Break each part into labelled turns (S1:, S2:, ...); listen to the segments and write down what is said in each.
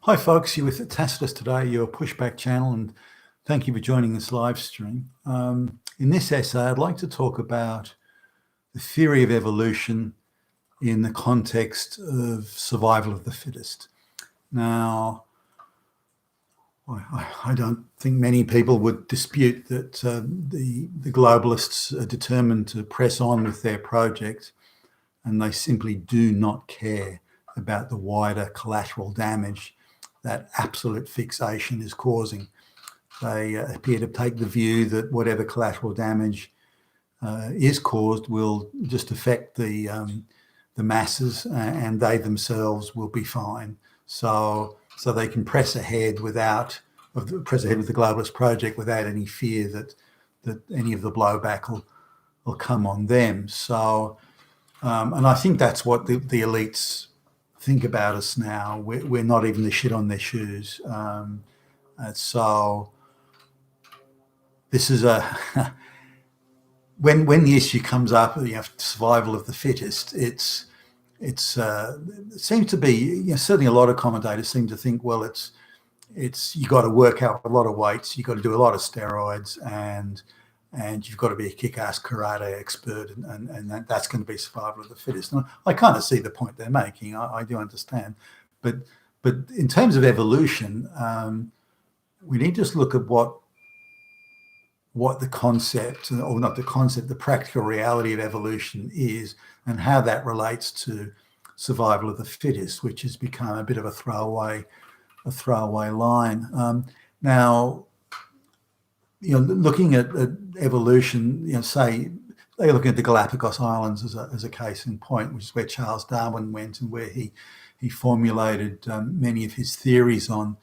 S1: Hi folks, you're with Tacitus today, your pushback channel, and thank you for joining this live stream. In this essay, I'd like to talk about the theory of evolution in the context of survival of the fittest. Now, I don't think many people would dispute that the globalists are determined to press on with their project, and they simply do not care about the wider collateral damage that absolute fixation is causing. They appear to take the view that whatever collateral damage is caused will just affect the masses, and they themselves will be fine. So they can press ahead with the globalist project without any fear that any of the blowback will come on them. So, and I think that's what the elites think about us now. We're not even the shit on their shoes. So this is when the issue comes up, survival of the fittest. It seems to be, certainly a lot of commentators seem to think, well, it's you got to work out a lot of weights, you got to do a lot of steroids, and you've got to be a kick-ass karate expert, and that's going to be survival of the fittest. And I kind of see the point they're making. I do understand, but in terms of evolution, we need to just look at what the concept, or not the concept, the practical reality of evolution is, and how that relates to survival of the fittest, which has become a bit of a throwaway line. Now, looking at evolution, say they're looking at the Galapagos Islands as a case in point, which is where Charles Darwin went and where he formulated many of his theories on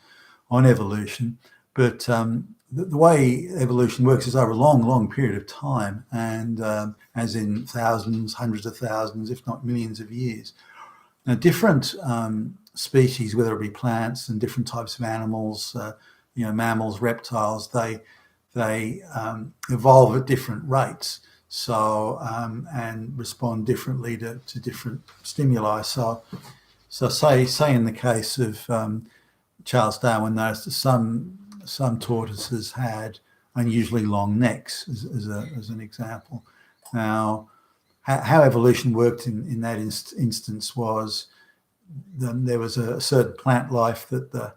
S1: evolution. But the way evolution works is over a long period of time, and as in thousands, hundreds of thousands, if not millions of years. Now, different species, whether it be plants and different types of animals, mammals, reptiles, they evolve at different rates, so and respond differently to different stimuli. So say in the case of Charles Darwin noticed that some tortoises had unusually long necks, as an example. Now, how evolution worked in that instance was there was a certain plant life that the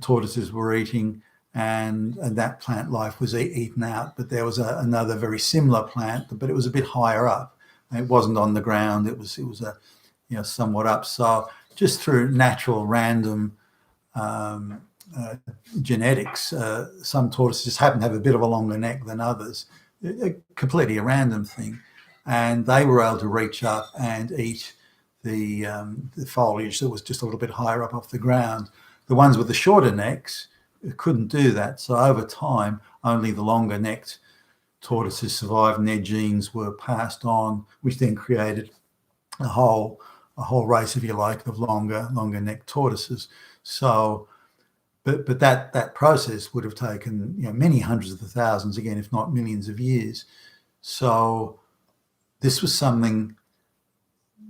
S1: tortoises were eating, and that plant life was eaten out. But there was another very similar plant, but it was a bit higher up. It wasn't on the ground. It was somewhat up. So just through natural random genetics, some tortoises happen to have a bit of a longer neck than others. Completely a random thing, and they were able to reach up and eat the foliage that was just a little bit higher up off the ground. The ones with the shorter necks couldn't do that. So over time, only the longer necked tortoises survived, and their genes were passed on, which then created a whole race, if you like, of longer necked tortoises. So, but that process would have taken many hundreds of thousands, again, if not millions of years. So this was something.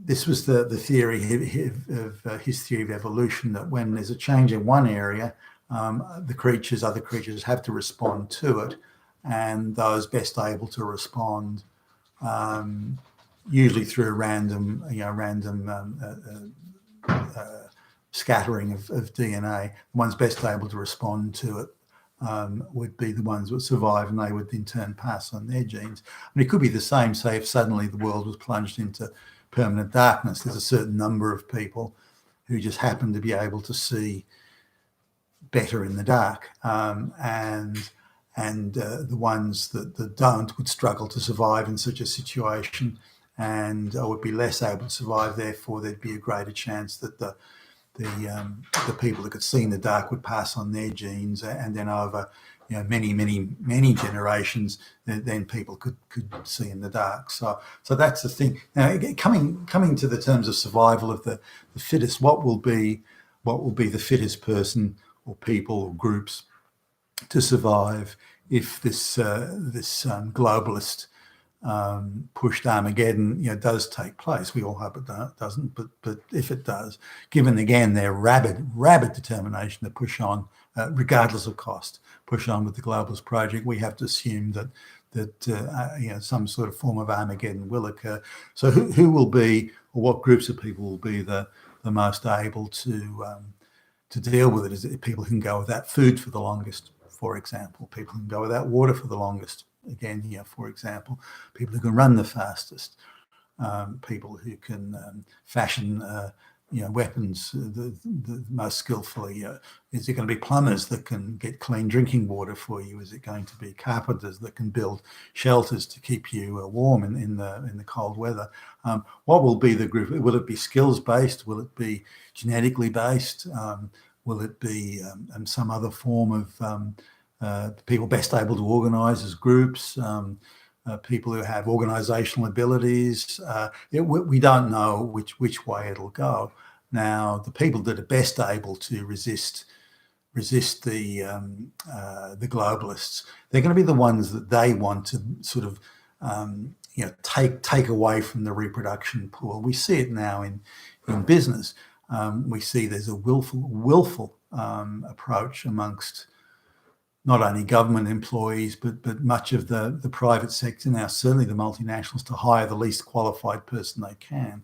S1: This was the theory of his theory of evolution, that when there's a change in one area, other creatures have to respond to it, and those best able to respond, usually through random scattering of DNA, the ones best able to respond to it would be the ones that would survive, and they would in turn pass on their genes. And it could be the same, say, if suddenly the world was plunged into permanent darkness. There's a certain number of people who just happen to be able to see better in the dark, and the ones that don't would struggle to survive in such a situation, and would be less able to survive. Therefore, there'd be a greater chance that the people that could see in the dark would pass on their genes, and then over many generations, then people could see in the dark. So that's the thing. Now, coming to the terms of survival of the fittest, what will be the fittest person or people or groups to survive if this globalist pushed Armageddon, does take place. We all hope it doesn't, but if it does, given again their rabid determination to push on, regardless of cost, push on with the globalist project, we have to assume that some sort of form of Armageddon will occur. So who will be, or what groups of people will be the most able to deal with it? Is it people who can go without food for the longest, for example? People who can go without water for the longest, again, for example. People who can run the fastest. People who can fashion weapons the most skillfully. Is it going to be plumbers that can get clean drinking water for you? Is it going to be carpenters that can build shelters to keep you warm in the cold weather? What will be the group? Will it be skills based? Will it be genetically based? Will it be some other form of people best able to organise as groups? People who have organisational abilities. We don't know which way it'll go. Now, the people that are best able to resist the globalists, they're going to be the ones that they want to sort of take away from the reproduction pool. We see it now in business. We see there's a willful approach amongst not only government employees, but much of the private sector now, certainly the multinationals, to hire the least qualified person they can.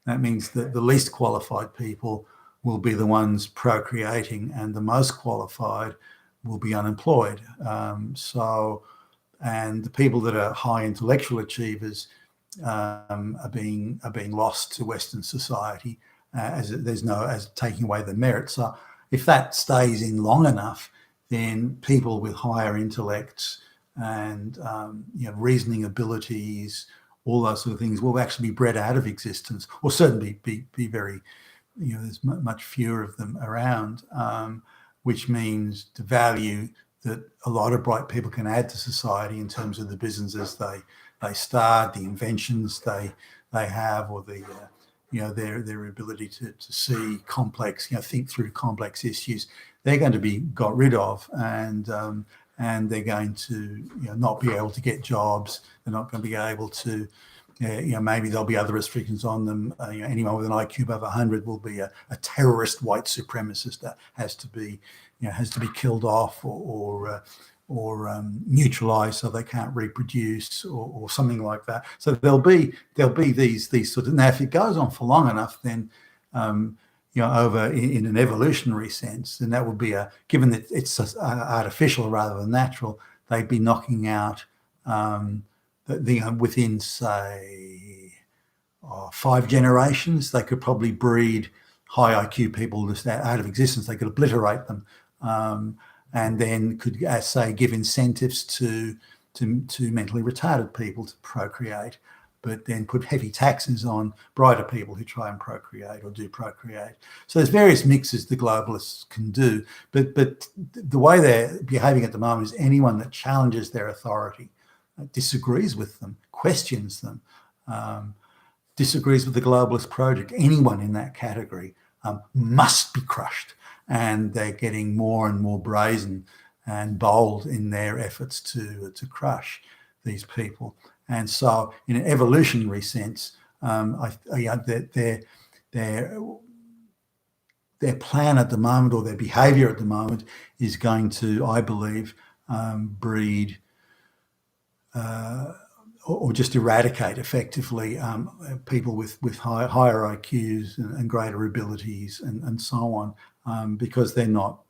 S1: That means that the least qualified people will be the ones procreating, and the most qualified will be unemployed. And the people that are high intellectual achievers are being lost to Western society as taking away the merit. So if that stays in long enough, then people with higher intellects and reasoning abilities, all those sort of things, will actually be bred out of existence, or certainly be very, there's much fewer of them around, which means the value that a lot of bright people can add to society in terms of the businesses they start, the inventions they have, or their ability to see complex, think through complex issues, they're going to be got rid of, and they're going to not be able to get jobs. They're not going to be able to, maybe there'll be other restrictions on them. Anyone with an IQ above 100 will be a terrorist white supremacist that has to be killed off or neutralized so they can't reproduce or something like that. So there'll be these sort of, now if it goes on for long enough, then over in an evolutionary sense, then that would be given that it's artificial rather than natural, they'd be knocking out within say 5 generations, they could probably breed high IQ people just out of existence. They could obliterate them. And then could, say, give incentives to mentally retarded people to procreate, but then put heavy taxes on brighter people who try and procreate or do procreate. So there's various mixes the globalists can do, but the way they're behaving at the moment is anyone that challenges their authority, disagrees with them, questions them, disagrees with the globalist project, anyone in that category must be crushed. And they're getting more and more brazen and bold in their efforts to crush these people. And so, in an evolutionary sense, their plan at the moment, or their behaviour at the moment, is going to, I believe, breed or just eradicate effectively people with higher IQs and greater abilities and so on, because they're not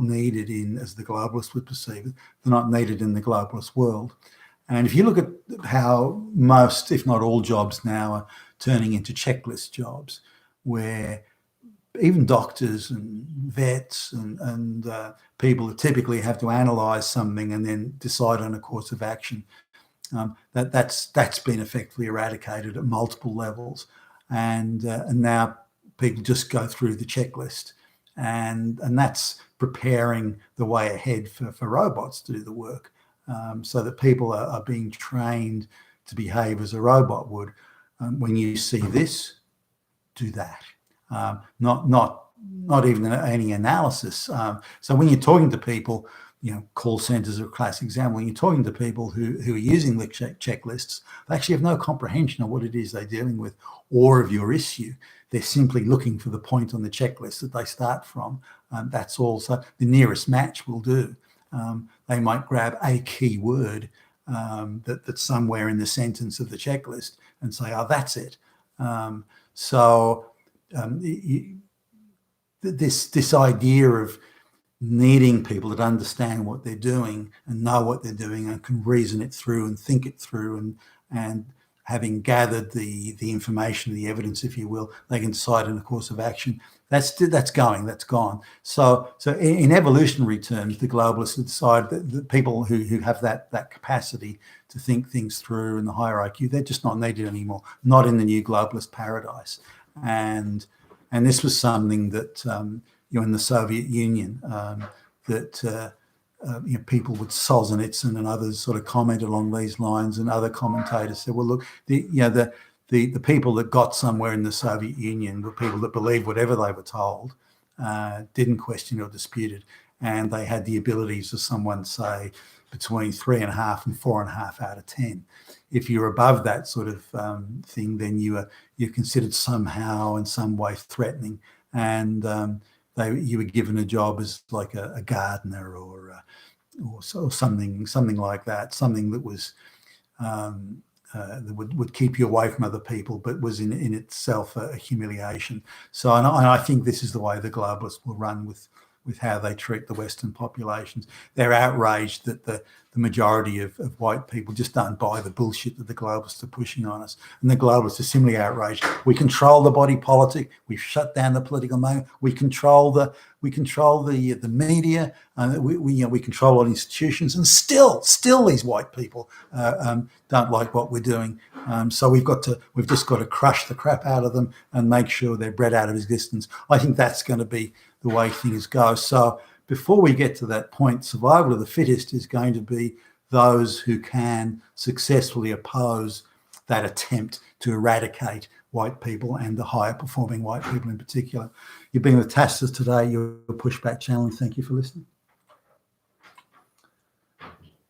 S1: needed in, as the globalists would perceive it, they're not needed in the globalist world. And if you look at how most, if not all, jobs now are turning into checklist jobs, where even doctors and vets and people who typically have to analyse something and then decide on a course of action, that's been effectively eradicated at multiple levels, and now people just go through the checklist, and that's preparing the way ahead for robots to do the work, so that people are being trained to behave as a robot would. When you see this, do that. Not even any analysis. So when you're talking to people, call centers are a classic example. When you're talking to people who are using the checklists, they actually have no comprehension of what it is they're dealing with or of your issue. They're simply looking for the point on the checklist that they start from. That's all. So the nearest match will do. They might grab a key word that's somewhere in the sentence of the checklist and say, oh, that's it. This idea of needing people that understand what they're doing and know what they're doing and can reason it through and think it through, and having gathered the information, the evidence, if you will, they can decide on a course of action. That's gone. So in evolutionary terms, the globalists have decided that the people who have that capacity to think things through in the hierarchy, they're just not needed anymore, not in the new globalist paradise. And this was something that in the Soviet Union, people with Solzhenitsyn and others sort of commented along these lines, and other commentators said, well, look, the people that got somewhere in the Soviet Union were people that believed whatever they were told, didn't question or dispute it, and they had the abilities of someone, say, between 3.5 and 4.5 out of 10. If you're above that sort of thing, then you're considered somehow in some way threatening, and you were given a job as like a gardener or something like that, something that was that would keep you away from other people, but was in itself a humiliation. So, and I think this is the way the globalists will run with how they treat the Western populations. They're outraged that the majority of white people just don't buy the bullshit that the globalists are pushing on us. And the globalists are similarly outraged. We control the body politic. We've shut down the political movement. We control the media. We control all institutions. And still these white people don't like what we're doing. So we've just got to crush the crap out of them and make sure they're bred out of existence. I think that's going to be the way things go. So before we get to that point, survival of the fittest is going to be those who can successfully oppose that attempt to eradicate white people, and the higher performing white people in particular. You've been with Tastas today, your Pushback channel, and thank you for listening.